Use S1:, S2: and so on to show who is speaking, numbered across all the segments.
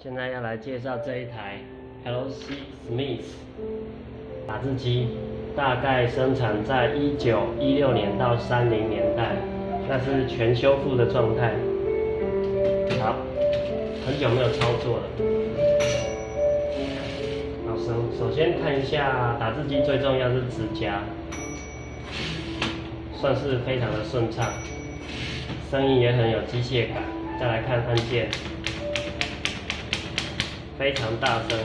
S1: 现在要来介绍这一台 LC Smith 打字机，大概生产在1916年到30年代，那是全修复的状态。好，很久没有操作了。好，首先看一下打字机，最重要是指甲，算是非常的顺畅，声音也很有机械感。再来看按键。 非常大声，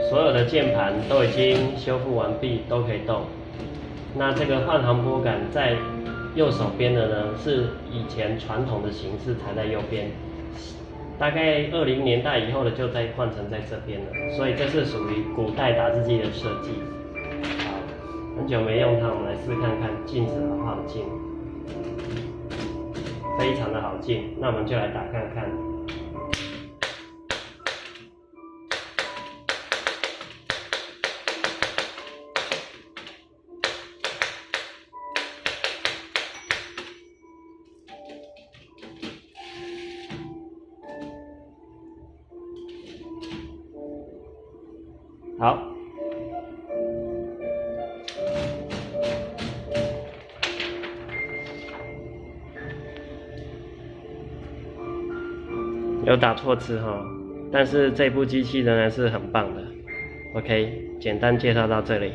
S1: 所有的键盘都已经修复完毕，都可以动。那这个换行拨杆在右手边的呢，是以前传统的形式才在右边，大概20年代以后的就再换成在这边了，所以这是属于古代打字机的设计。好，很久没用它，我们来试看看镜子好不好进。 非常的好进，那我们就来打看看。好。 有打错字哈，但是这部机器仍然是很棒的。OK， 简单介绍到这里。